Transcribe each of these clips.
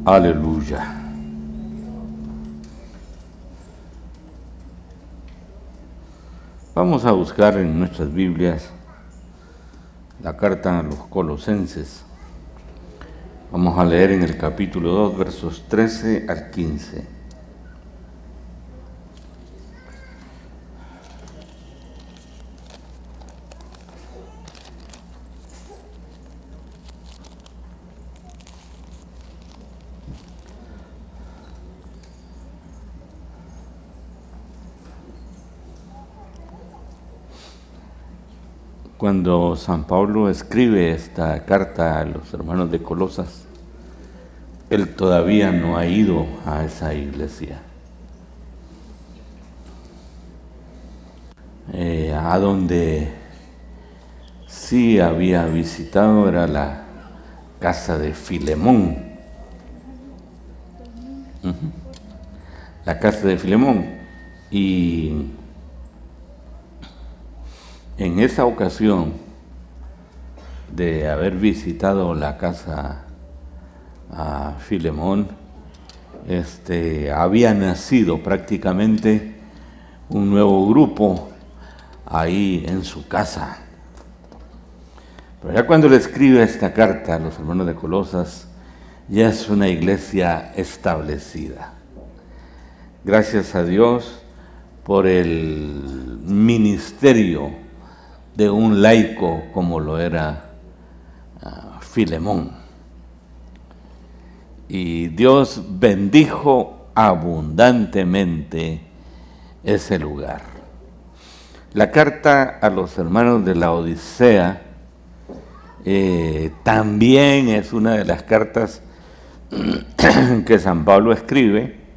Aleluya. Vamos a buscar en nuestras Biblias la carta a los Colosenses. Vamos a leer en el capítulo 2, versos 13 al 15. Cuando San Pablo escribe esta carta a los hermanos de Colosas, él todavía no ha ido a esa iglesia. A donde sí había visitado era la casa de Filemón. La casa de Filemón. Y en esa ocasión de haber visitado la casa a Filemón, había nacido prácticamente un nuevo grupo ahí en su casa. Pero ya cuando le escribe esta carta a los hermanos de Colosas, ya es una iglesia establecida. Gracias a Dios por el ministerio de un laico como lo era Filemón. Y Dios bendijo abundantemente ese lugar. La carta a los hermanos de la Odisea también es una de las cartas que San Pablo escribe,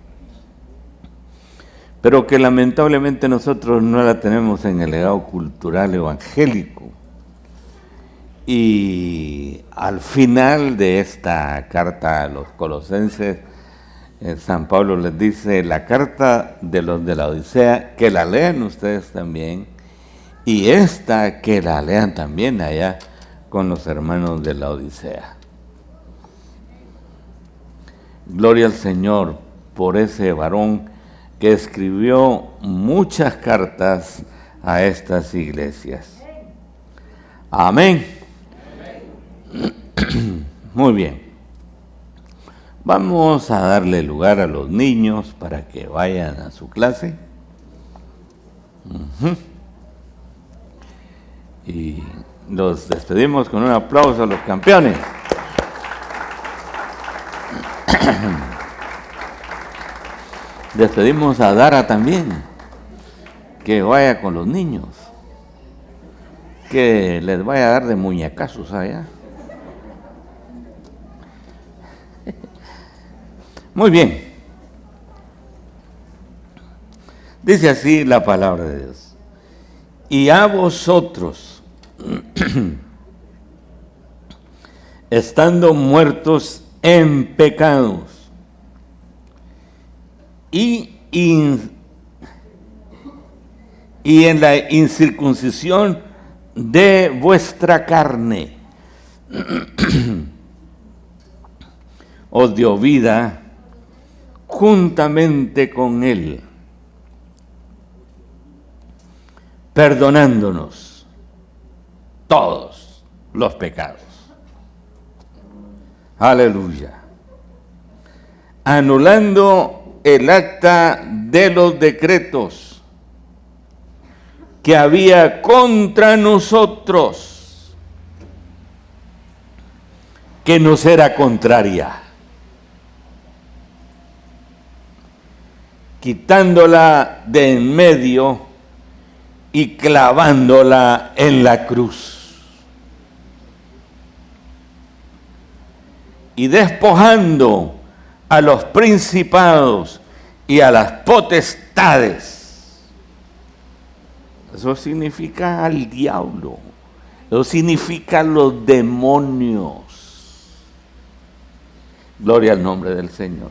pero que lamentablemente nosotros no la tenemos en el legado cultural evangélico. Y al final de esta carta a los colosenses, San Pablo les dice, la carta de los de la Odisea, que la lean ustedes también, y esta que la lean también allá con los hermanos de la Odisea. Gloria al Señor por ese varón que escribió muchas cartas a estas iglesias. Amén. Muy bien. Vamos a darle lugar a los niños para que vayan a su clase. Y los despedimos con un aplauso a los campeones. Despedimos a Dara también, que vaya con los niños, que les vaya a dar de muñecazos allá. Muy bien. Dice así la palabra de Dios. Y a vosotros, estando muertos en pecados, y en la incircuncisión de vuestra carne, os dio vida juntamente con Él, perdonándonos todos los pecados. Aleluya. Anulando el acta de los decretos que había contra nosotros, que nos era contraria, quitándola de en medio y clavándola en la cruz, y despojando a los principados y a las potestades. Eso significa al diablo, eso significa los demonios. Gloria al nombre del Señor.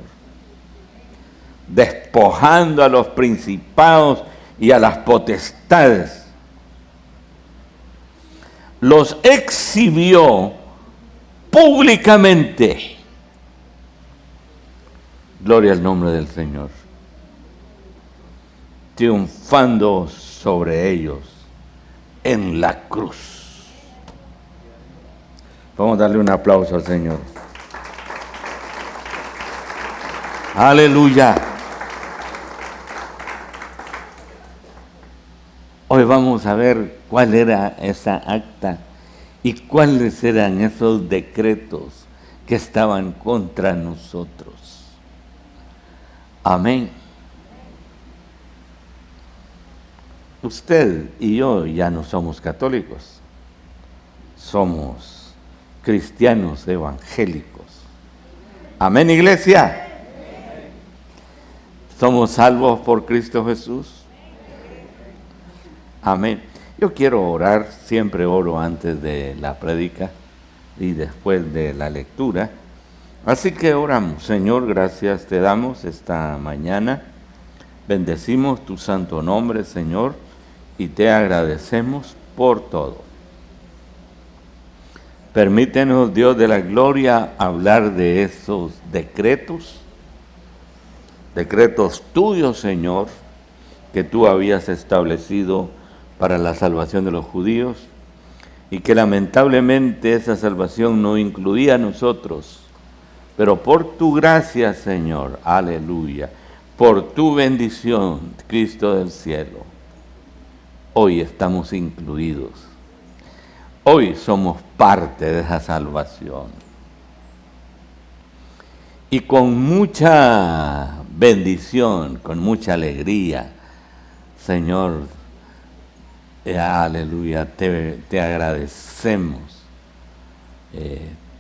Despojando a los principados y a las potestades. Los exhibió públicamente Gloria al nombre del Señor. Triunfando sobre ellos en la cruz. Vamos a darle un aplauso al Señor. Aleluya. Hoy vamos a ver cuál era esa acta y cuáles eran esos decretos que estaban contra nosotros. Amén. Usted y yo ya no somos católicos, somos cristianos evangélicos. Amén, iglesia. ¿Somos salvos por Cristo Jesús? Amén. Yo quiero orar, siempre oro antes de la prédica y después de la lectura. Así que oramos. Señor, gracias te damos esta mañana. Bendecimos tu santo nombre, Señor, y te agradecemos por todo. Permítenos, Dios de la gloria, hablar de esos decretos tuyos, Señor, que tú habías establecido para la salvación de los judíos, y que lamentablemente esa salvación no incluía a nosotros, pero por tu gracia, Señor, aleluya, por tu bendición, Cristo del cielo, hoy estamos incluidos. Hoy somos parte de esa salvación. Y con mucha bendición, con mucha alegría, Señor, aleluya, te agradecemos,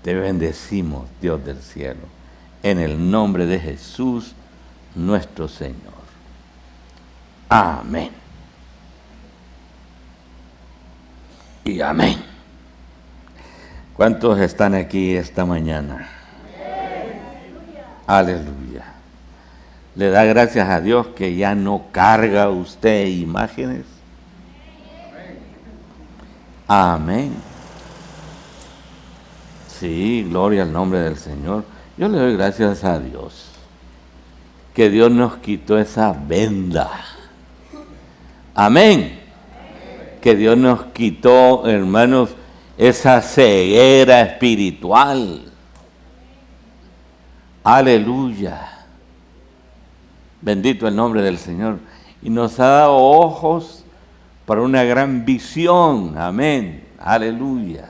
te bendecimos, Dios del cielo, en el nombre de Jesús, nuestro Señor. Amén. Y amén. ¿Cuántos están aquí esta mañana? Aleluya. ¿Le da gracias a Dios que ya no carga usted imágenes? Amén. Sí, gloria al nombre del Señor. Yo le doy gracias a Dios que Dios nos quitó esa venda. Amén. Que Dios nos quitó, hermanos, esa ceguera espiritual. Aleluya. Bendito el nombre del Señor. Y nos ha dado ojos para una gran visión. Amén. Aleluya.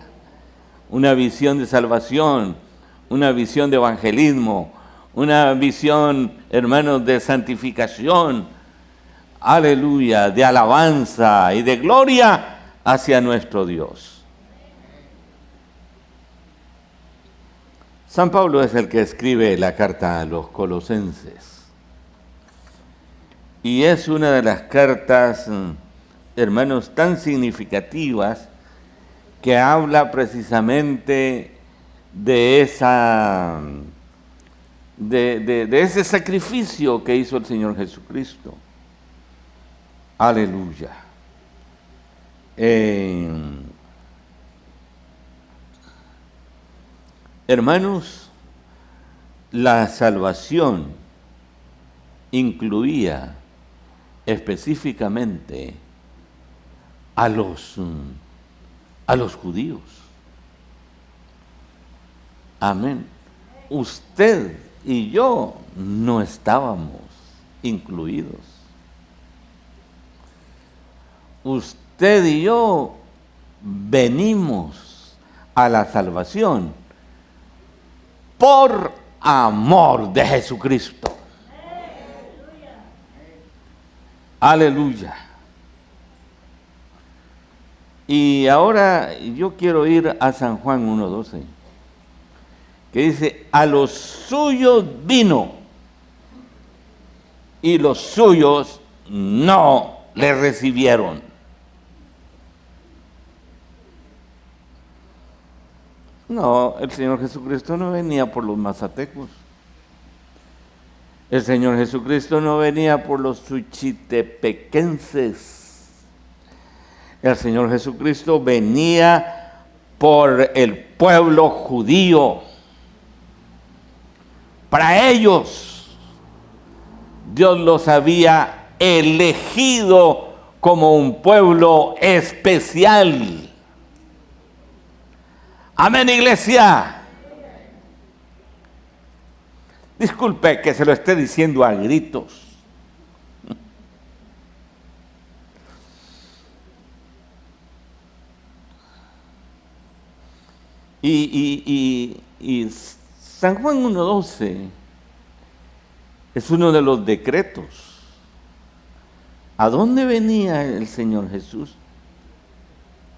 Una visión de salvación, una visión de evangelismo, una visión, hermanos, de santificación. Aleluya, de alabanza y de gloria hacia nuestro Dios. San Pablo es el que escribe la carta a los Colosenses. Y es una de las cartas, hermanos, tan significativas que habla precisamente de ese sacrificio que hizo el Señor Jesucristo. Aleluya. Hermanos, la salvación incluía específicamente a los judíos. Amén. Usted y yo no estábamos incluidos. Usted y yo venimos a la salvación por amor de Jesucristo. Aleluya. Y ahora yo quiero ir a San Juan 1:12, que dice, a los suyos vino y los suyos no le recibieron. No, el Señor Jesucristo no venía por los mazatecos. El Señor Jesucristo no venía por los suchitepequenses. El Señor Jesucristo venía por el pueblo judío. Para ellos Dios los había elegido como un pueblo especial. Amén, iglesia. Disculpe que se lo esté diciendo a gritos. Y San Juan 1:12 es uno de los decretos. ¿A dónde venía el Señor Jesús?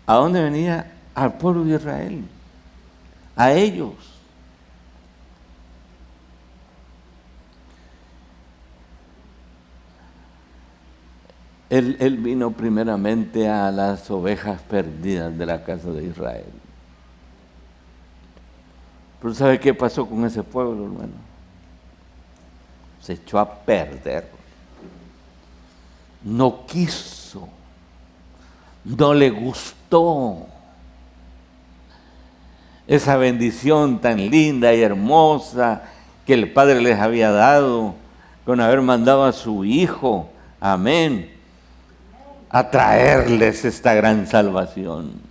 ¿A dónde venía? Al pueblo de Israel, a ellos. Él vino primeramente a las ovejas perdidas de la casa de Israel. Pero ¿sabe qué pasó con ese pueblo, hermano? Se echó a perder. No quiso. No le gustó esa bendición tan linda y hermosa que el Padre les había dado con haber mandado a su Hijo, amén, a traerles esta gran salvación.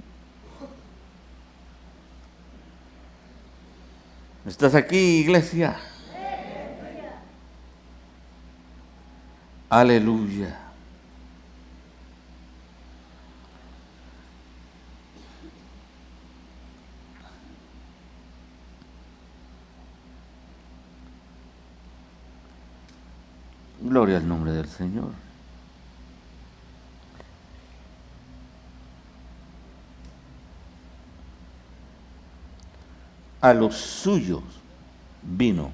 ¿Estás aquí, iglesia? Aleluya. Gloria al nombre del Señor. A los suyos vino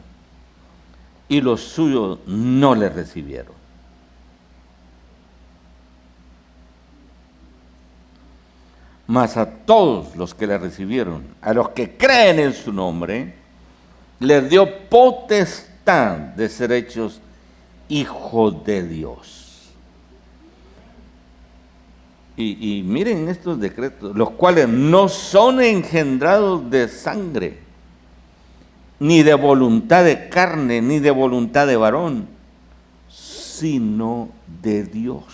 y los suyos no le recibieron. Mas a todos los que le recibieron, a los que creen en su nombre, les dio potestad de ser hechos hijos de Dios. Y miren estos decretos, los cuales no son engendrados de sangre, ni de voluntad de carne, ni de voluntad de varón, sino de Dios.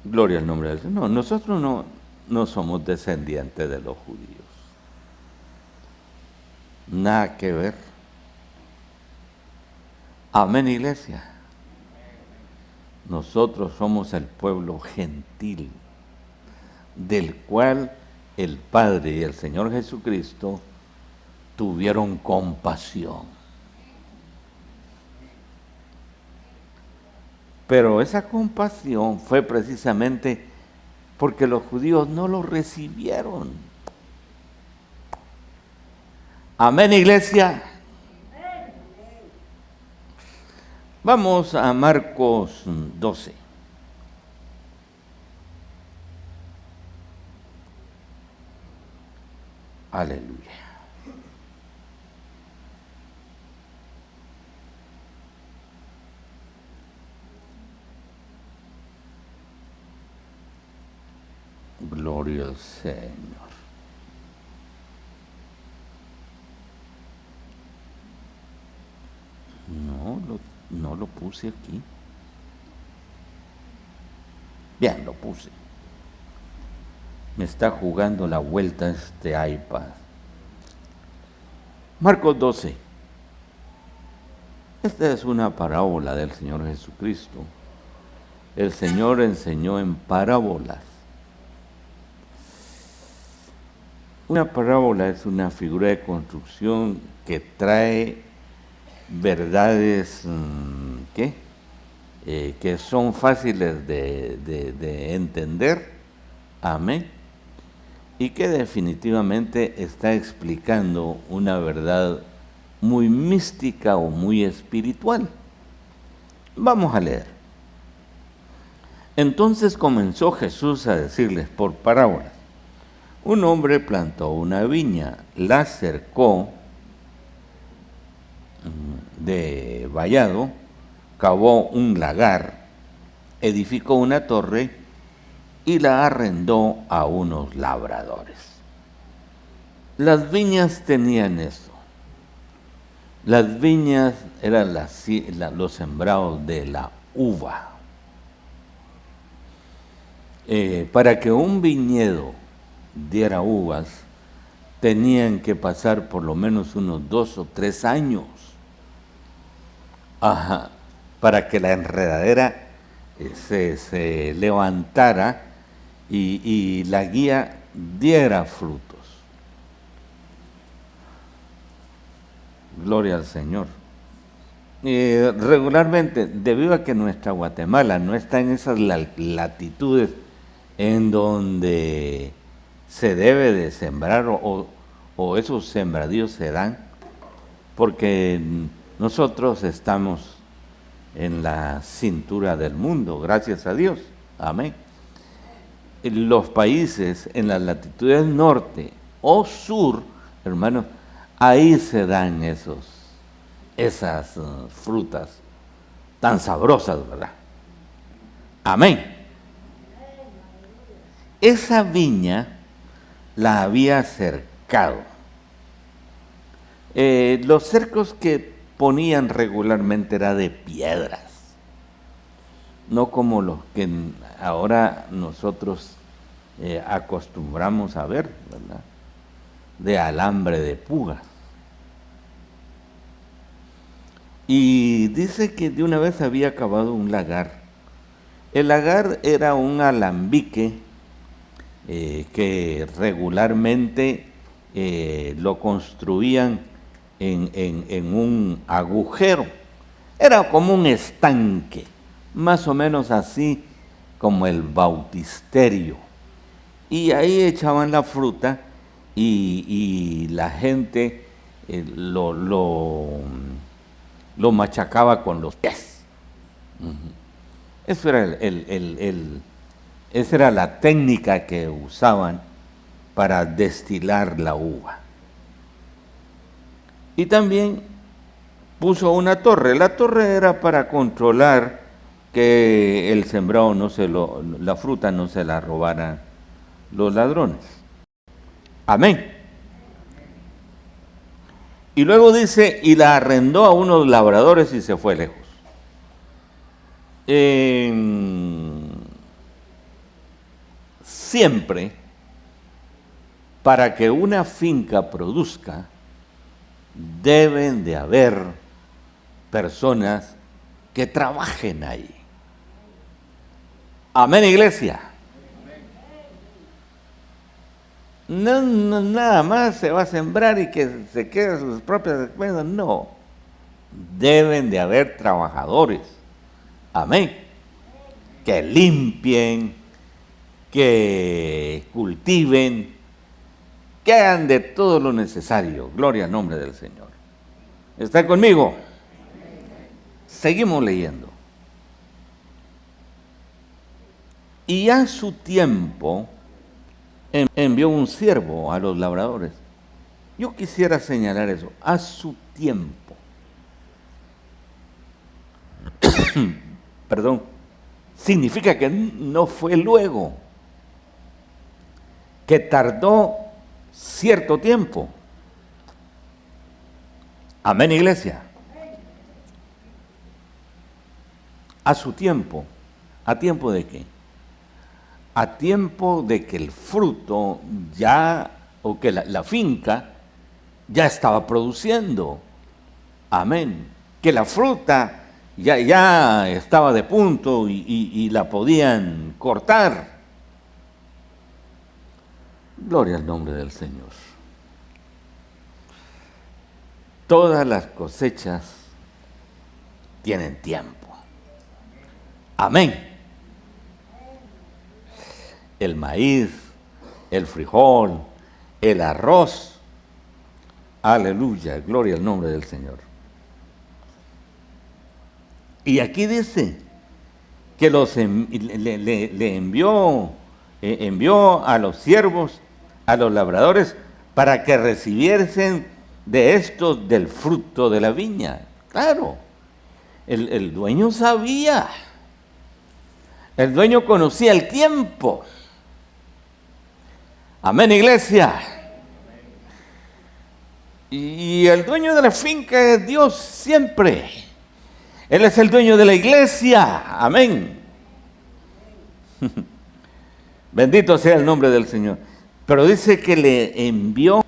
Gloria al nombre del Señor. No, nosotros no somos descendientes de los judíos. Nada que ver. Amén, iglesia. Nosotros somos el pueblo gentil, del cual el Padre y el Señor Jesucristo tuvieron compasión. Pero esa compasión fue precisamente porque los judíos no lo recibieron. Amén, iglesia. Vamos a Marcos 12. Aleluya. Gloria al Señor. No lo puse aquí. Bien, lo puse. Me está jugando la vuelta este iPad. Marcos 12. Esta es una parábola del Señor Jesucristo. El Señor enseñó en parábolas. Una parábola es una figura de construcción que trae verdades que son fáciles de entender, amén, y que definitivamente está explicando una verdad muy mística o muy espiritual. Vamos a leer. Entonces comenzó Jesús a decirles por parábolas: un hombre plantó una viña, la cercó de vallado, cavó un lagar, edificó una torre y la arrendó a unos labradores. Las viñas tenían eso. Las viñas eran los sembrados de la uva. Para que un viñedo diera uvas, tenían que pasar por lo menos unos 2 o 3 años. Para que la enredadera se levantara y la guía diera frutos. Gloria al Señor. Regularmente, debido a que nuestra Guatemala no está en esas latitudes en donde se debe de sembrar o esos sembradíos se dan, porque nosotros estamos en la cintura del mundo, gracias a Dios, amén. Los países en las latitudes norte o sur, hermanos, ahí se dan esas frutas tan sabrosas, ¿verdad? Amén. Esa viña la había cercado. Los cercos que ponían regularmente era de piedras, no como los que ahora nosotros acostumbramos a ver, ¿verdad? De alambre de púas. Y dice que de una vez había cavado un lagar. El lagar era un alambique que regularmente lo construían en un agujero. Era como un estanque, más o menos así como el bautisterio. Y ahí echaban la fruta y la gente lo machacaba con los pies. Eso era esa era la técnica que usaban para destilar la uva. Y también puso una torre. La torre era para controlar que el sembrado la fruta no se la robaran los ladrones. Amén. Y luego dice, y la arrendó a unos labradores y se fue lejos. Siempre, para que una finca produzca, deben de haber personas que trabajen ahí. Amén, iglesia. No, nada más se va a sembrar y que se queden sus propias expensas. No, deben de haber trabajadores. Amén. Que limpien, que cultiven, que hagan de todo lo necesario. Gloria al nombre del Señor. ¿Está conmigo? Seguimos leyendo. Y a su tiempo envió un siervo a los labradores. Yo quisiera señalar eso, a su tiempo. Perdón, significa que no fue luego, que tardó cierto tiempo. Amén, iglesia. A su tiempo. ¿A tiempo de qué? A tiempo de que el fruto ya, o que la finca ya estaba produciendo. Amén. Que la fruta ya estaba de punto y la podían cortar. Gloria al nombre del Señor. Todas las cosechas tienen tiempo. Amén. El maíz, el frijol, el arroz. Aleluya, gloria al nombre del Señor. Y aquí dice que le envió a los siervos, a los labradores, para que recibiesen de estos del fruto de la viña. Claro, el dueño sabía, el dueño conocía el tiempo. Amén, iglesia. Y el dueño de la finca es Dios siempre. Él es el dueño de la iglesia. Amén. Bendito sea el nombre del Señor. Pero dice que le envió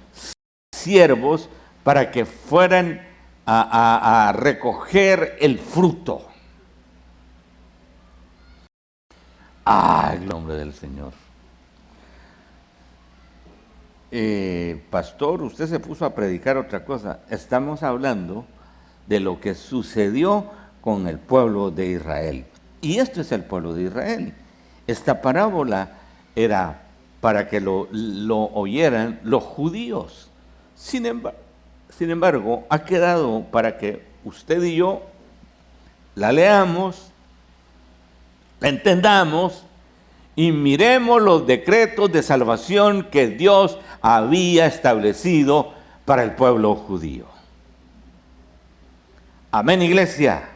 siervos para que fueran a recoger el fruto. El nombre del Señor. Pastor, usted se puso a predicar otra cosa. Estamos hablando de lo que sucedió con el pueblo de Israel. Y esto es el pueblo de Israel. Esta parábola era para que lo oyeran los judíos. Sin embargo, ha quedado para que usted y yo la leamos, la entendamos y miremos los decretos de salvación que Dios había establecido para el pueblo judío. Amén, iglesia.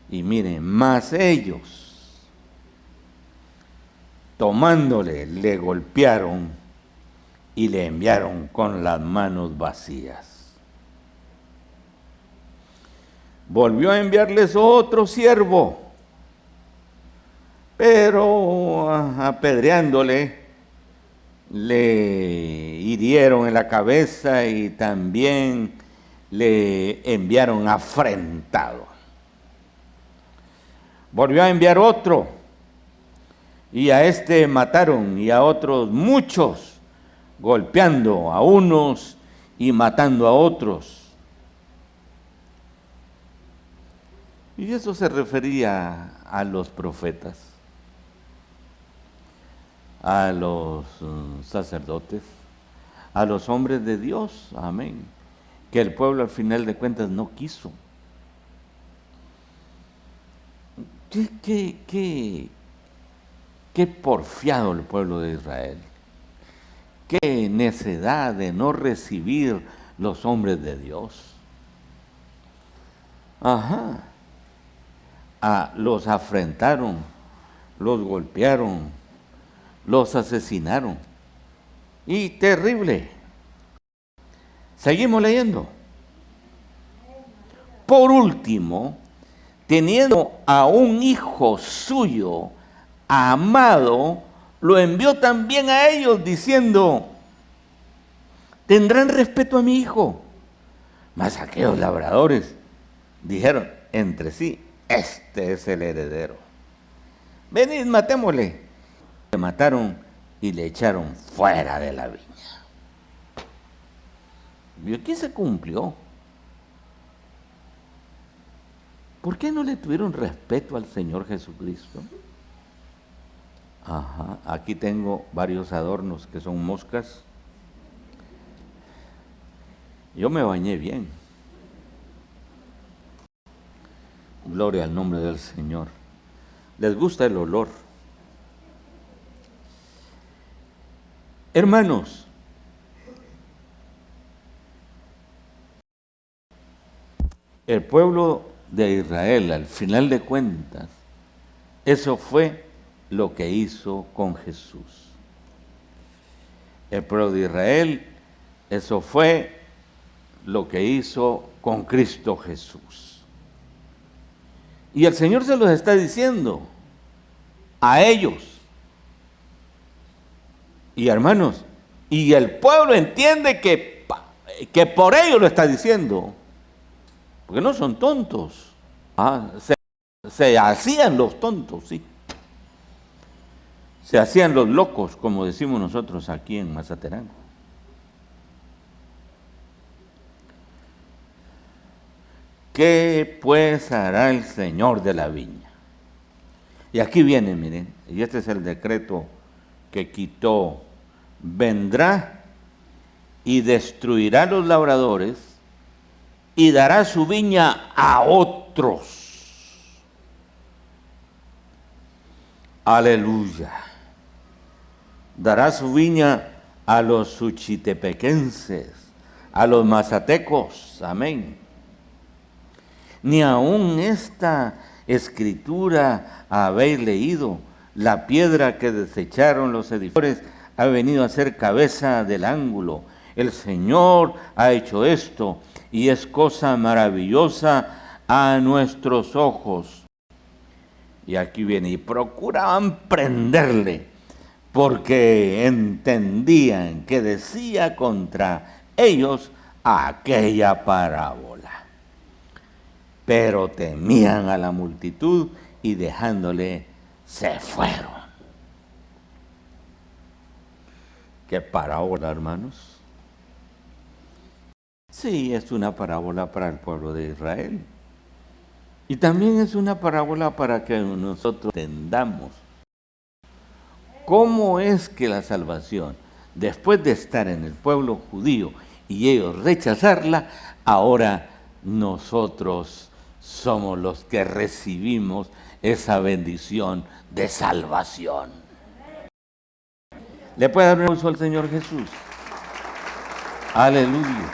Y miren, más ellos, tomándole, le golpearon y le enviaron con las manos vacías. Volvió a enviarles otro siervo, pero apedreándole, le hirieron en la cabeza y también le enviaron afrentado. Volvió a enviar otro, y a este mataron, y a otros muchos, golpeando a unos y matando a otros. Y eso se refería a los profetas, a los sacerdotes, a los hombres de Dios, amén, que el pueblo al final de cuentas no quiso. Qué porfiado el pueblo de Israel. Qué necedad de no recibir los hombres de Dios. Los afrentaron, los golpearon, los asesinaron. Y terrible. Seguimos leyendo. Por último, teniendo a un hijo suyo amado, lo envió también a ellos diciendo: tendrán respeto a mi hijo. Mas aquellos labradores dijeron entre sí: este es el heredero. Venid, matémosle. Le mataron y le echaron fuera de la viña. Y aquí se cumplió. ¿Por qué no le tuvieron respeto al Señor Jesucristo? Aquí tengo varios adornos que son moscas. Yo me bañé bien. Gloria al nombre del Señor. ¿Les gusta el olor? Hermanos, el pueblo de Israel, al final de cuentas, eso fue lo que hizo con Jesús. El pueblo de Israel, eso fue lo que hizo con Cristo Jesús. Y el Señor se los está diciendo a ellos. Y hermanos, y el pueblo entiende que por ellos lo está diciendo. Porque no son tontos. Se hacían los tontos, sí. Se hacían los locos, como decimos nosotros aquí en Mazatenango. ¿Qué pues hará el Señor de la viña? Y aquí viene, miren, y este es el decreto que quitó: vendrá y destruirá los labradores y dará su viña a otros. Aleluya. Dará su viña a los suchitepequenses, a los mazatecos. Amén. Ni aún esta escritura habéis leído: la piedra que desecharon los edificadores ha venido a ser cabeza del ángulo. el Señor ha hecho esto y es cosa maravillosa a nuestros ojos. Y aquí viene, y procuraban prenderle, porque entendían que decía contra ellos aquella parábola. Pero temían a la multitud y dejándole se fueron. ¿Qué parábola, hermanos? Sí, es una parábola para el pueblo de Israel. Y también es una parábola para que nosotros entendamos cómo es que la salvación, después de estar en el pueblo judío y ellos rechazarla, ahora nosotros somos los que recibimos esa bendición de salvación. ¿Le puede dar un aplauso al Señor Jesús? Aleluya.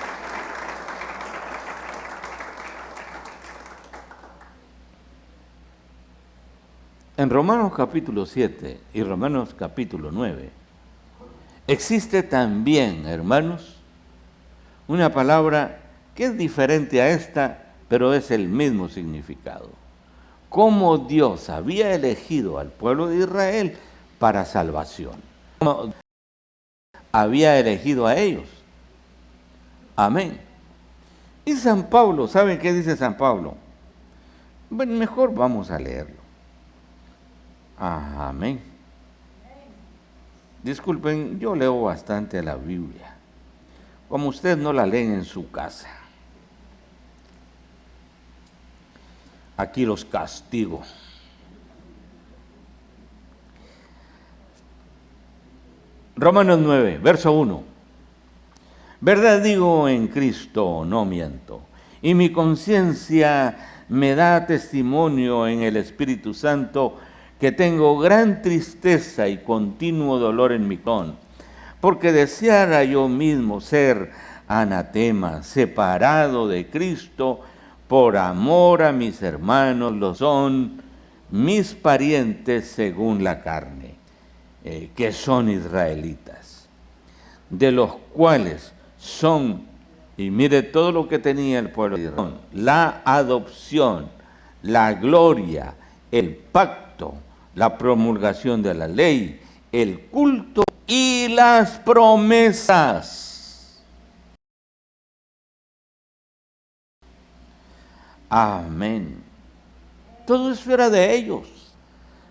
En Romanos capítulo 7 y Romanos capítulo 9 existe también, hermanos, una palabra que es diferente a esta, pero es el mismo significado. Cómo Dios había elegido al pueblo de Israel para salvación. Cómo había elegido a ellos. Amén. Y San Pablo, ¿saben qué dice San Pablo? Bueno, mejor vamos a leerlo. Amén. Disculpen, yo leo bastante la Biblia. Como ustedes no la leen en su casa. Aquí los castigo. Romanos 9, verso 1. Verdad digo en Cristo, no miento. Y mi conciencia me da testimonio en el Espíritu Santo que tengo gran tristeza y continuo dolor en mi corazón, porque deseara yo mismo ser anatema, separado de Cristo, por amor a mis hermanos, los son mis parientes según la carne, que son israelitas, de los cuales son, y mire todo lo que tenía el pueblo de Israel, la adopción, la gloria, el pacto, la promulgación de la ley, el culto y las promesas. Amén. Todo eso era de ellos.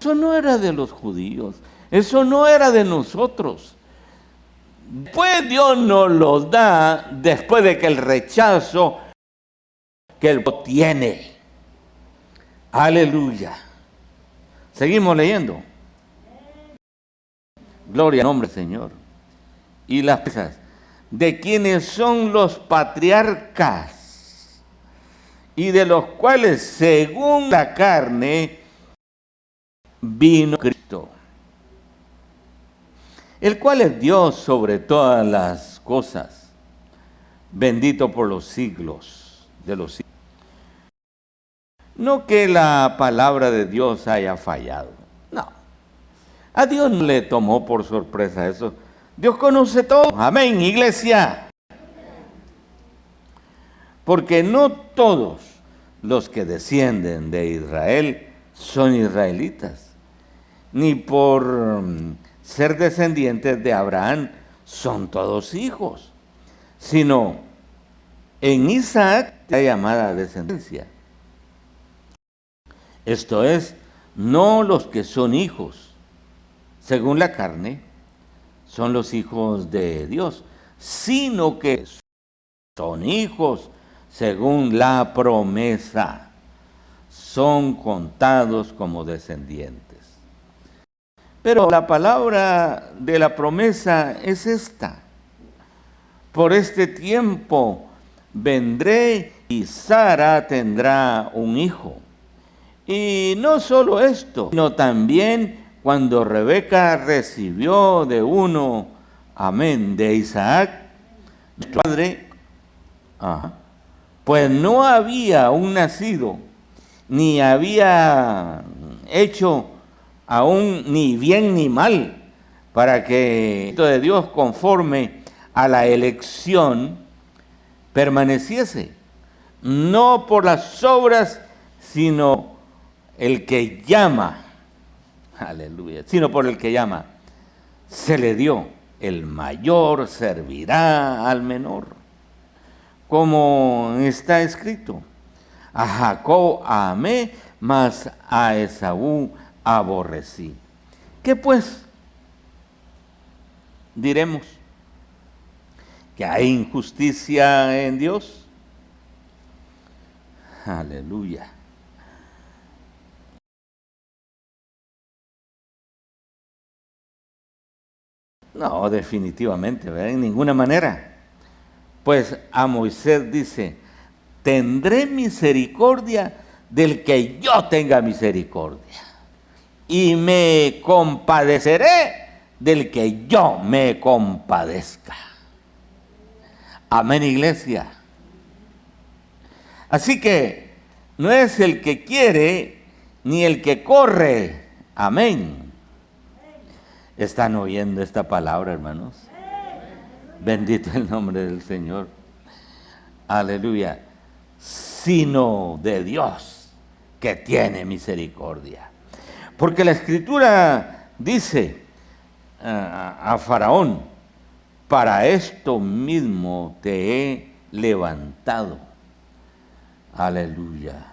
Eso no era de los judíos. Eso no era de nosotros. Pues Dios nos lo da después de que el rechazo que él tiene. Aleluya. Seguimos leyendo. Gloria al nombre del Señor. Y las promesas de quienes son los patriarcas y de los cuales según la carne vino Cristo, el cual es Dios sobre todas las cosas, bendito por los siglos de los siglos. No que la palabra de Dios haya fallado, no. A Dios no le tomó por sorpresa eso. Dios conoce todo. Amén, iglesia. Porque no todos los que descienden de Israel son israelitas, ni por ser descendientes de Abraham son todos hijos, sino en Isaac la llamada descendencia. Esto es, no los que son hijos, según la carne, son los hijos de Dios, sino que son hijos según la promesa, son contados como descendientes. Pero la palabra de la promesa es esta: por este tiempo vendré y Sara tendrá un hijo. Y no solo esto, sino también cuando Rebeca recibió de uno, amén, de Isaac, su padre, pues no había aún nacido, ni había hecho aún ni bien ni mal, para que de Dios conforme a la elección permaneciese, no por las obras, sino el que llama, aleluya, sino por el que llama, se le dio, el mayor servirá al menor, como está escrito, a Jacob amé, mas a Esaú aborrecí. ¿Qué pues diremos? ¿Que hay injusticia en Dios? Aleluya. No, definitivamente, ¿verdad? En ninguna manera. Pues a Moisés dice, tendré misericordia del que yo tenga misericordia, y me compadeceré del que yo me compadezca. Amén, iglesia. Así que no es el que quiere ni el que corre. Amén. ¿Están oyendo esta palabra, hermanos? Bendito el nombre del Señor. Aleluya. Sino de Dios, que tiene misericordia. Porque la Escritura dice a Faraón, para esto mismo te he levantado. Aleluya.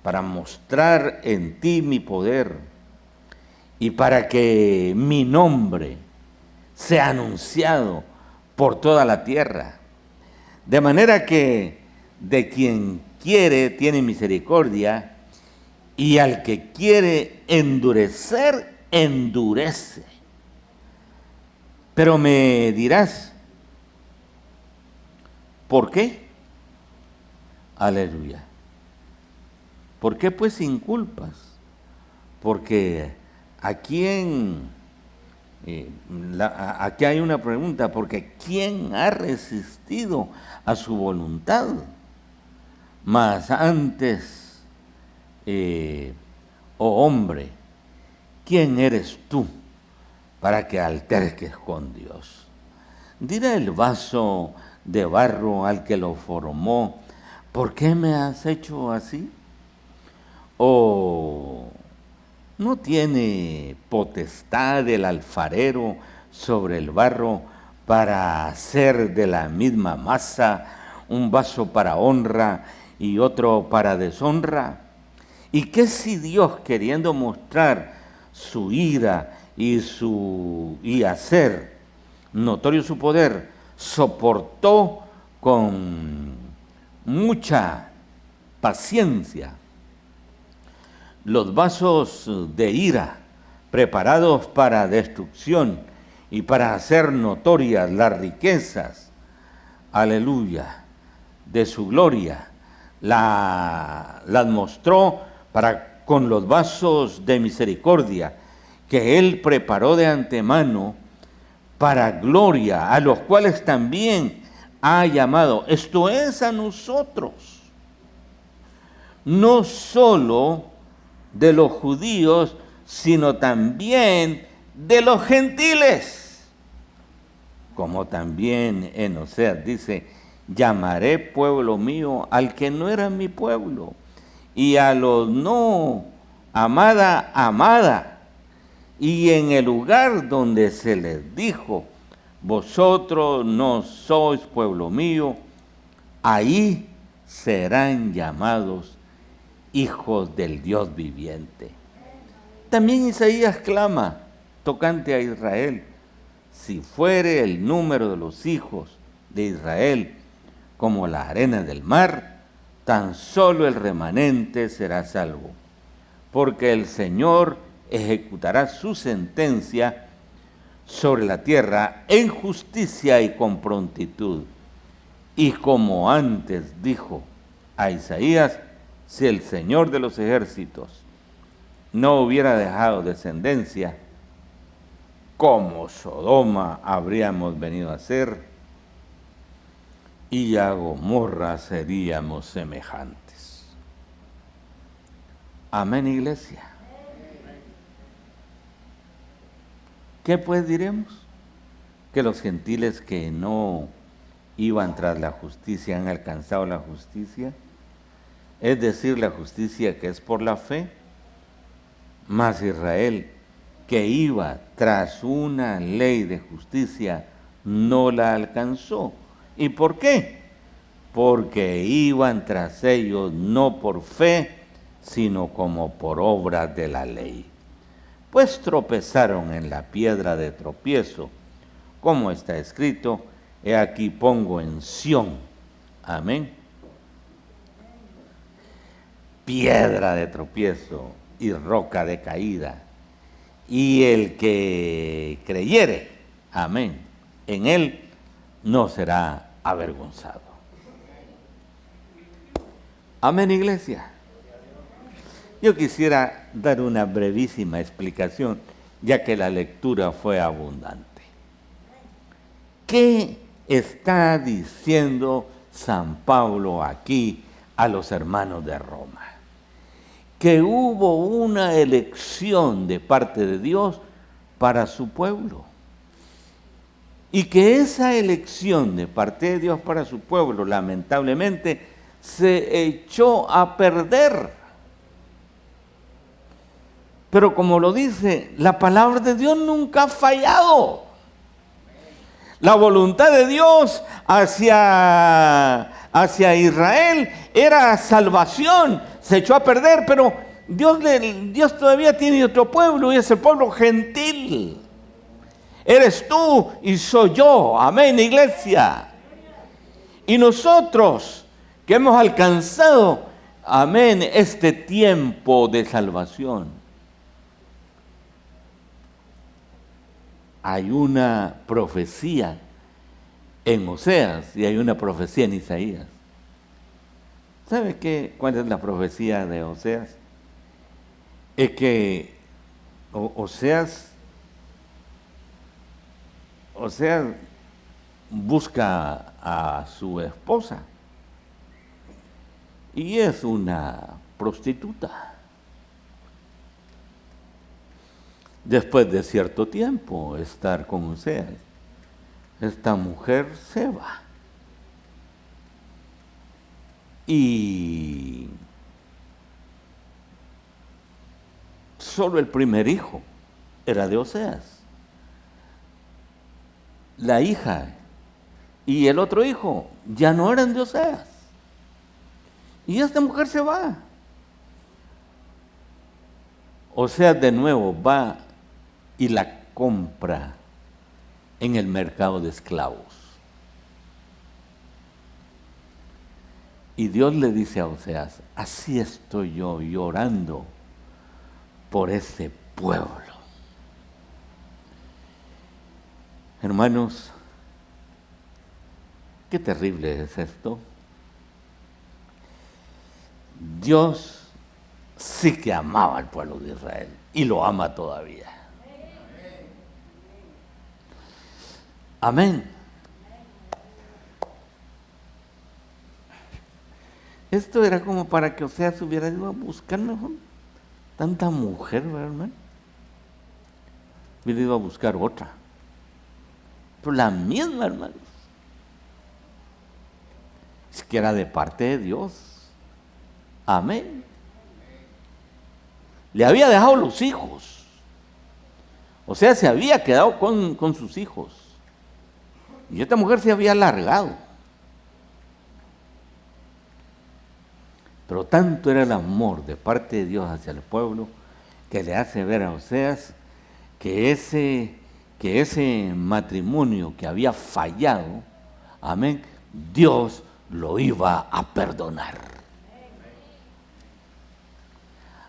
Para mostrar en ti mi poder y para que mi nombre sea anunciado por toda la tierra. De manera que de quien quiere tiene misericordia, y al que quiere endurecer, endurece. Pero me dirás, ¿por qué? Aleluya. ¿Por qué pues sin culpas? Porque aquí aquí hay una pregunta, porque ¿quién ha resistido a su voluntad? Mas antes, oh hombre, ¿quién eres tú para que alterques con Dios? Dirá el vaso de barro al que lo formó, ¿por qué me has hecho así? ¿O no tiene potestad el alfarero sobre el barro para hacer de la misma masa un vaso para honra y otro para deshonra? ¿Y qué si Dios, queriendo mostrar su ira y hacer notorio su poder, soportó con mucha paciencia los vasos de ira preparados para destrucción y para hacer notorias las riquezas, aleluya, de su gloria, las mostró con los vasos de misericordia que Él preparó de antemano para gloria, a los cuales también ha llamado, esto es a nosotros, no solo de los judíos, sino también de los gentiles. Como también en Oseas dice, llamaré pueblo mío al que no era mi pueblo, y a los no amada, amada. Y en el lugar donde se les dijo, vosotros no sois pueblo mío, ahí serán llamados hijos del Dios viviente. También Isaías clama tocante a Israel, si fuere el número de los hijos de Israel como la arena del mar, tan solo el remanente será salvo, porque el Señor ejecutará su sentencia sobre la tierra en justicia y con prontitud. Y como antes dijo a Isaías, si el Señor de los ejércitos no hubiera dejado descendencia, como Sodoma habríamos venido a ser, y a Gomorra seríamos semejantes. Amén, iglesia. ¿Qué pues diremos? que los gentiles que no iban tras la justicia han alcanzado la justicia, es decir, la justicia que es por la fe, mas Israel, que iba tras una ley de justicia, no la alcanzó. ¿Y por qué? Porque iban tras ellos no por fe, sino como por obras de la ley. Pues tropezaron en la piedra de tropiezo, como está escrito, he aquí pongo en Sión, amén, piedra de tropiezo y roca de caída, y el que creyere, amén, en él no será avergonzado. Amén, iglesia. Yo quisiera dar una brevísima explicación, ya que la lectura fue abundante. ¿Qué está diciendo San Pablo aquí a los hermanos de Roma? Que hubo una elección de parte de Dios para su pueblo. Y que esa elección de parte de Dios para su pueblo, lamentablemente, se echó a perder. Pero como lo dice, la palabra de Dios nunca ha fallado. La voluntad de Dios hacia Israel era salvación, se echó a perder, pero Dios todavía tiene otro pueblo y es el pueblo gentil. Eres tú y soy yo, amén, iglesia. Y nosotros que hemos alcanzado, amén, este tiempo de salvación. Hay una profecía en Oseas y hay una profecía en Isaías. ¿Sabe cuál es la profecía de Oseas? Es que Oseas busca a su esposa y es una prostituta. Después de cierto tiempo estar con Oseas, esta mujer se va. Y solo el primer hijo era de Oseas. La hija y el otro hijo ya no eran de Oseas. Y esta mujer se va. Oseas de nuevo va y la compra en el mercado de esclavos. Y Dios le dice a Oseas, así estoy yo llorando por ese pueblo. Hermanos, qué terrible es esto. Dios sí que amaba al pueblo de Israel y lo ama todavía. Amén. Esto era como para que Oseas hubiera ido a buscar mejor tanta mujer, ¿verdad, hermano? Hubiera ido a buscar otra. Pero la misma, hermanos. Es que era de parte de Dios. Amén. Le había dejado los hijos. O sea, se había quedado con sus hijos. Y esta mujer se había largado. Pero tanto era el amor de parte de Dios hacia el pueblo que le hace ver a Oseas que ese matrimonio que había fallado, amén, Dios lo iba a perdonar.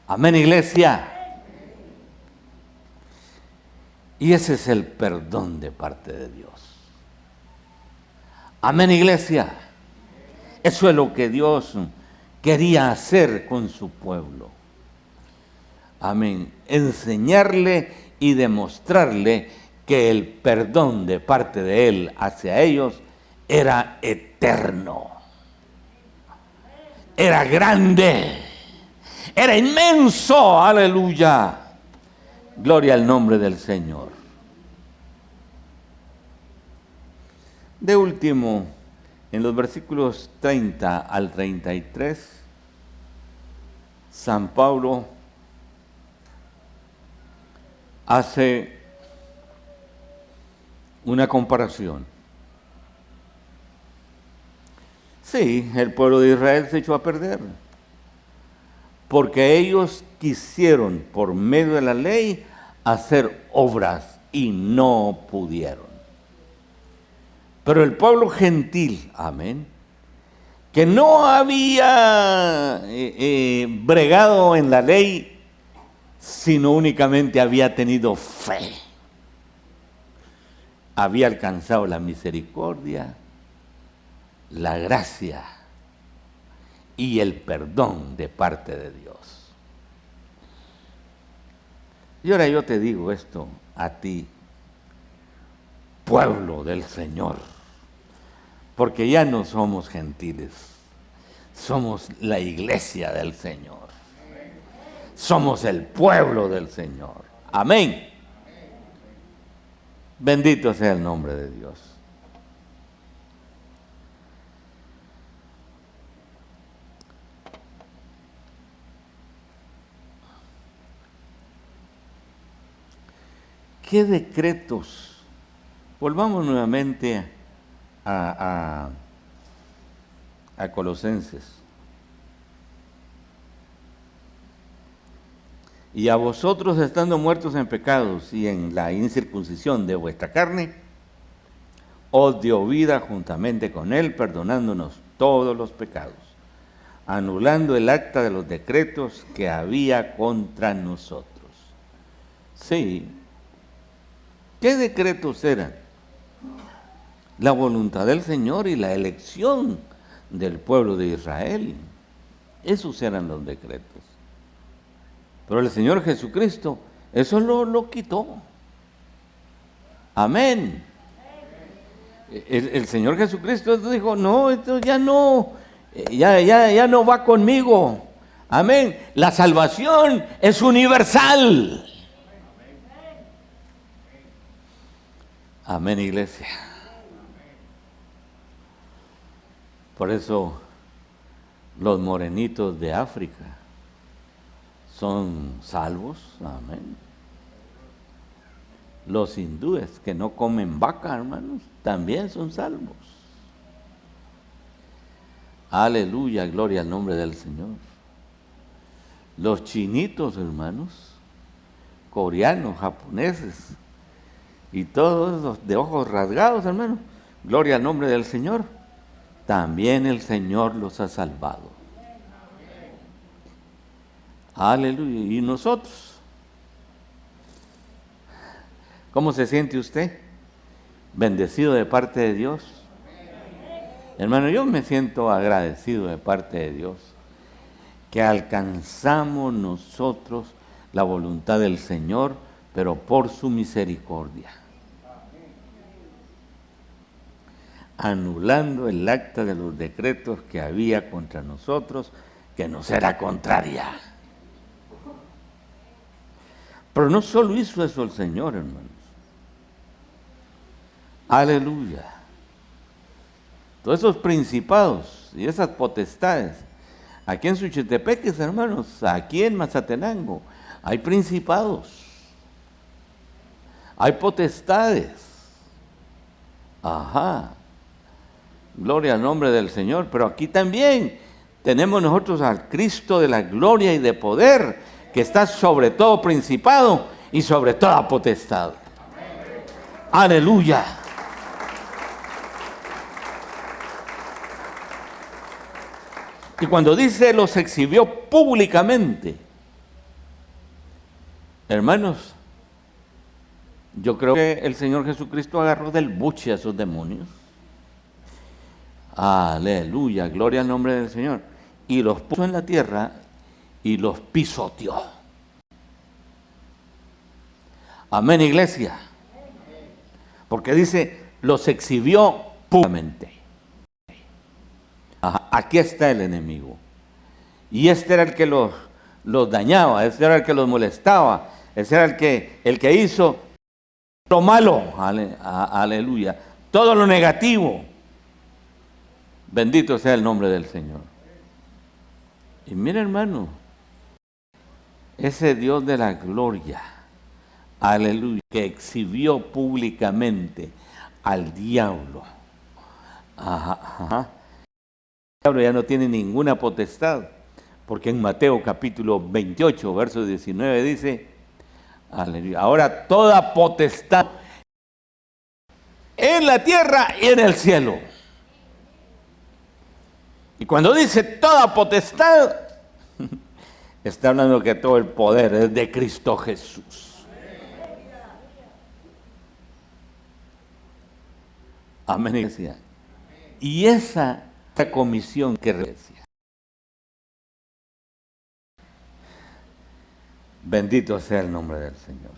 Amén, iglesia. Y ese es el perdón de parte de Dios. Amén, iglesia. Eso es lo que Dios quería hacer con su pueblo. Amén. Enseñarle y demostrarle que el perdón de parte de Él hacia ellos era eterno. Era grande. Era inmenso. Aleluya. Gloria al nombre del Señor. De último, en los versículos 30 al 33, San Pablo hace una comparación. Sí, el pueblo de Israel se echó a perder, porque ellos quisieron, por medio de la ley, hacer obras y no pudieron. Pero el pueblo gentil, amén, que no había bregado en la ley, sino únicamente había tenido fe, había alcanzado la misericordia, la gracia y el perdón de parte de Dios. Y ahora yo te digo esto a ti, pueblo del Señor, porque ya no somos gentiles, somos la iglesia del Señor, somos el pueblo del Señor. Amén. Bendito sea el nombre de Dios. ¿Qué decretos? Volvamos nuevamente a Colosenses. Y a vosotros, estando muertos en pecados y en la incircuncisión de vuestra carne, os dio vida juntamente con él, perdonándonos todos los pecados, anulando el acta de los decretos que había contra nosotros. Sí. ¿Qué decretos eran? La voluntad del Señor y la elección del pueblo de Israel. Esos eran los decretos. Pero el Señor Jesucristo eso lo quitó. Amén. El Señor Jesucristo dijo, no, esto ya no, ya no va conmigo. Amén. La salvación es universal. Amén, iglesia. Por eso los morenitos de África son salvos. Amén. Los hindúes que no comen vaca, hermanos, también son salvos. Aleluya, gloria al nombre del Señor. Los chinitos, hermanos, coreanos, japoneses, y todos los de ojos rasgados, hermano, gloria al nombre del Señor, también el Señor los ha salvado. Aleluya. ¿Y nosotros? ¿Cómo se siente usted? ¿Bendecido de parte de Dios? Hermano, yo me siento agradecido de parte de Dios, que alcanzamos nosotros la voluntad del Señor, pero por su misericordia, anulando el acta de los decretos que había contra nosotros, que nos era contraria. Pero no solo hizo eso el Señor, hermanos. Aleluya. Todos esos principados y esas potestades, aquí en Suchitepeques, hermanos, aquí en Mazatenango, hay principados, hay potestades. Ajá. Gloria al nombre del Señor. Pero aquí también tenemos nosotros al Cristo de la gloria y de poder, que está sobre todo principado y sobre toda potestad. Aleluya. Y cuando dice los exhibió públicamente, hermanos, yo creo que el Señor Jesucristo agarró del buche a esos demonios. Aleluya, gloria al nombre del Señor. Y los puso en la tierra y los pisoteó. Amén, iglesia. Porque dice, los exhibió públicamente. Ajá, aquí está el enemigo. Y este era el que los dañaba, este era el que los molestaba, este era el que hizo lo malo. Aleluya. todo lo negativo. Bendito sea el nombre del Señor. Y mira, hermano, ese Dios de la gloria, aleluya, que exhibió públicamente al diablo. El diablo ya no tiene ninguna potestad, porque en Mateo capítulo 28, verso 19 dice, aleluya, ahora toda potestad en la tierra y en el cielo. Y cuando dice toda potestad, está hablando que todo el poder es de Cristo Jesús. Amén, iglesia. Y esa comisión que decía. Bendito sea el nombre del Señor.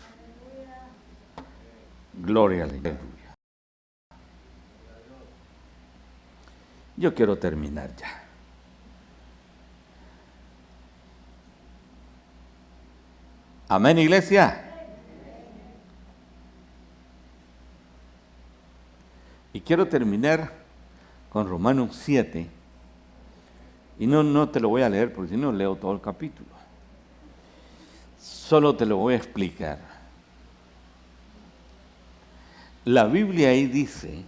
Gloria al Señor. Yo quiero terminar ya. Amén, iglesia. Y quiero terminar con Romanos 7. Y no te lo voy a leer porque si no leo todo el capítulo. Solo te lo voy a explicar. La Biblia ahí dice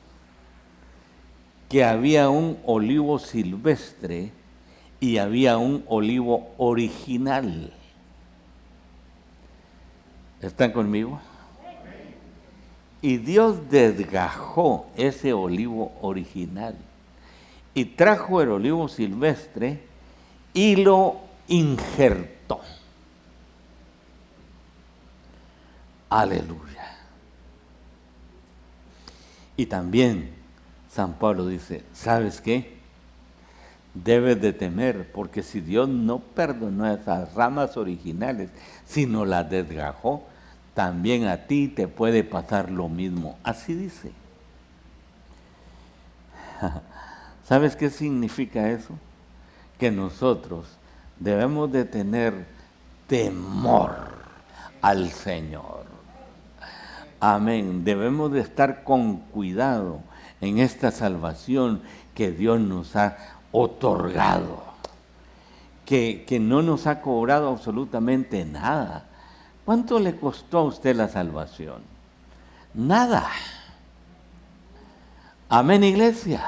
que había un olivo silvestre y había un olivo original. ¿Están conmigo? Y Dios desgajó ese olivo original y trajo el olivo silvestre y lo injertó. Aleluya. Y también San Pablo dice, ¿sabes qué? Debes de temer, porque si Dios no perdonó esas ramas originales, sino las desgajó, también a ti te puede pasar lo mismo. Así dice. ¿Sabes qué significa eso? Que nosotros debemos de tener temor al Señor. Amén. Debemos de estar con cuidado en esta salvación que Dios nos ha otorgado. Que no nos ha cobrado absolutamente nada. ¿Cuánto le costó a usted la salvación? Nada. Amén, iglesia.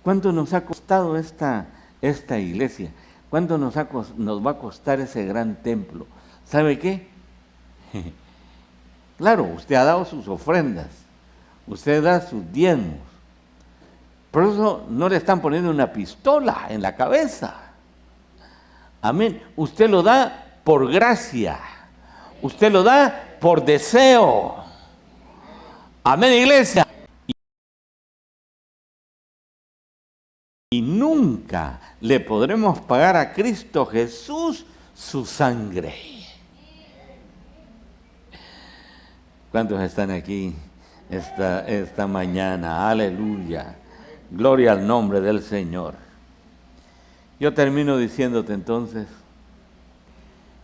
¿Cuánto nos ha costado esta iglesia? ¿Cuánto nos va a costar ese gran templo? ¿Sabe qué? Claro, usted ha dado sus ofrendas, usted da sus diezmos. Por eso no le están poniendo una pistola en la cabeza. Amén. Usted lo da por gracia. Usted lo da por deseo. Amén, iglesia. Y nunca le podremos pagar a Cristo Jesús su sangre. ¿Cuántos están aquí esta mañana? Aleluya. Gloria al nombre del Señor. Yo termino diciéndote entonces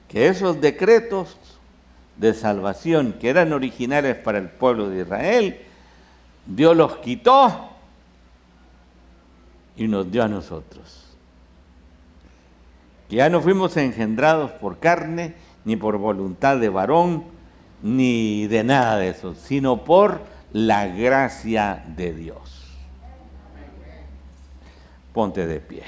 que esos decretos de salvación que eran originales para el pueblo de Israel, Dios los quitó y nos dio a nosotros. Que ya no fuimos engendrados por carne, ni por voluntad de varón, ni de nada de eso, sino por la gracia de Dios. Ponte de pie.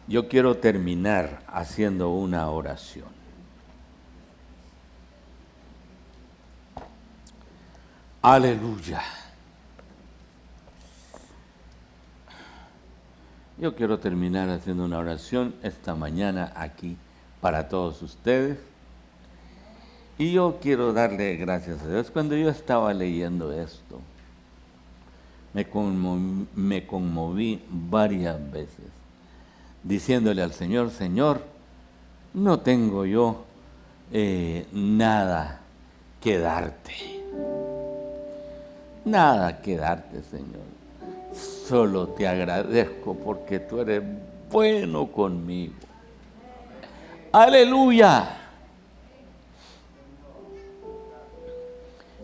Yo quiero terminar haciendo una oración. Aleluya. Yo quiero terminar haciendo una oración esta mañana aquí para todos ustedes. Y yo quiero darle gracias a Dios. Cuando yo estaba leyendo esto, me conmoví varias veces, diciéndole al Señor, Señor, no tengo yo nada que darte. Nada que darte, Señor. Solo te agradezco porque tú eres bueno conmigo. Aleluya.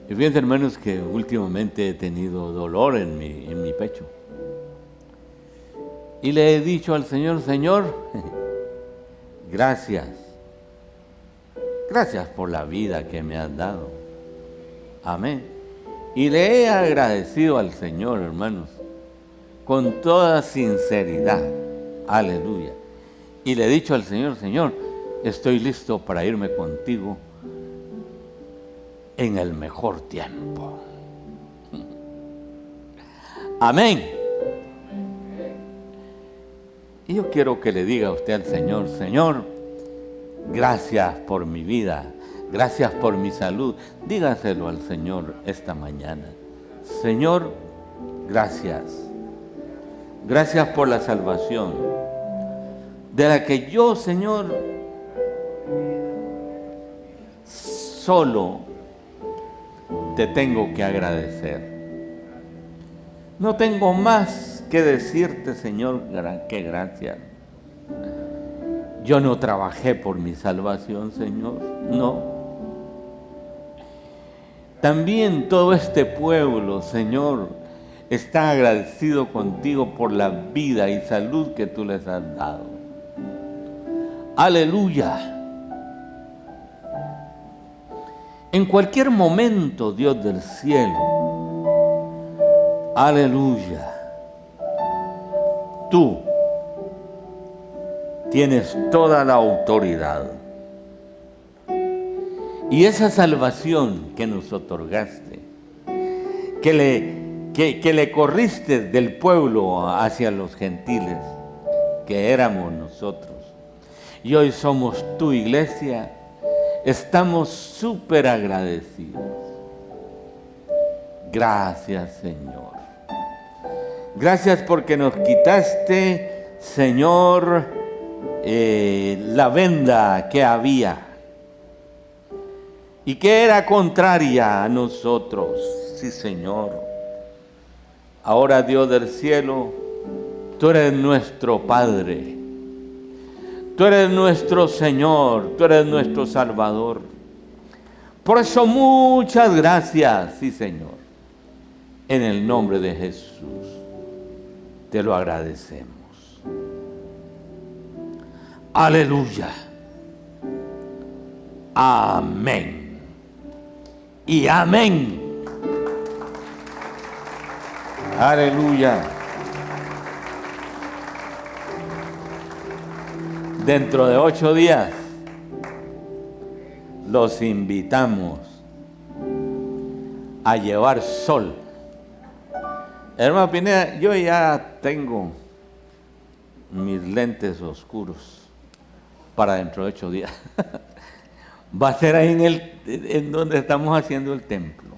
Y fíjense, hermanos, que últimamente he tenido dolor en mi pecho. Y le he dicho al Señor, Señor, gracias. Gracias por la vida que me has dado. Amén. Y le he agradecido al Señor, hermanos, con toda sinceridad. Aleluya. Y le he dicho al Señor, Señor, estoy listo para irme contigo en el mejor tiempo. Amén. Y yo quiero que le diga a usted al Señor, Señor, gracias por mi vida, gracias por mi salud. Dígaselo al Señor esta mañana. Señor, gracias. Gracias por la salvación, de la que yo, Señor, solo te tengo que agradecer. No tengo más que decirte, Señor, que gracias. Yo no trabajé por mi salvación, Señor, no. También todo este pueblo, Señor, está agradecido contigo por la vida y salud que tú les has dado. Aleluya. En cualquier momento, Dios del cielo, aleluya, tú tienes toda la autoridad. Y esa salvación que nos otorgaste, que le corriste del pueblo hacia los gentiles, que éramos nosotros, y hoy somos tu iglesia, estamos súper agradecidos. Gracias, Señor. Gracias porque nos quitaste, Señor, la venda que había y que era contraria a nosotros. Sí, Señor. Ahora, Dios del cielo, tú eres nuestro Padre. Tú eres nuestro Señor, tú eres nuestro Salvador. Por eso muchas gracias, sí, Señor. En el nombre de Jesús, te lo agradecemos. Aleluya. Amén. Y amén. Aleluya. Dentro de 8 días los invitamos a llevar sol. Hermano Pineda, yo ya tengo mis lentes oscuros para dentro de 8 días. Va a ser ahí en donde estamos haciendo el templo.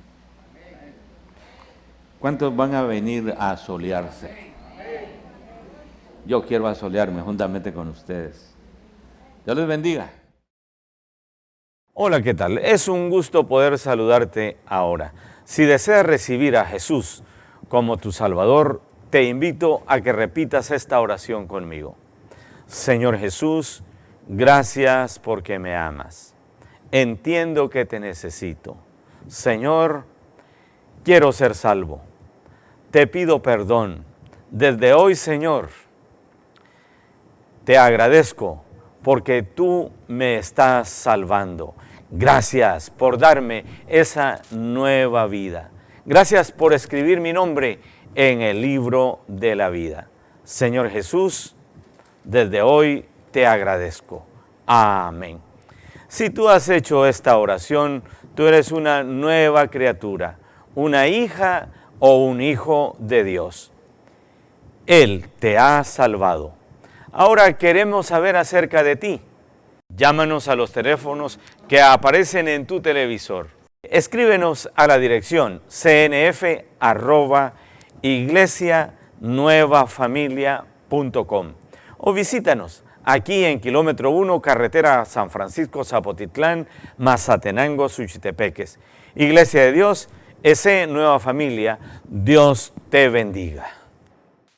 ¿Cuántos van a venir a asolearse? Yo quiero asolearme juntamente con ustedes. Dios les bendiga. Hola, ¿qué tal? Es un gusto poder saludarte ahora. Si deseas recibir a Jesús como tu Salvador, te invito a que repitas esta oración conmigo. Señor Jesús, gracias porque me amas. Entiendo que te necesito. Señor, quiero ser salvo. Te pido perdón. Desde hoy, Señor, te agradezco porque tú me estás salvando. Gracias por darme esa nueva vida. Gracias por escribir mi nombre en el libro de la vida. Señor Jesús, desde hoy te agradezco. Amén. Si tú has hecho esta oración, tú eres una nueva criatura, una hija o un hijo de Dios. Él te ha salvado. Ahora queremos saber acerca de ti. Llámanos a los teléfonos que aparecen en tu televisor. Escríbenos a la dirección cnf@iglesianuevafamilia.com o visítanos aquí en kilómetro 1, carretera San Francisco Zapotitlán, Mazatenango, Suchitepeques. Iglesia de Dios, S. Nueva Familia, Dios te bendiga.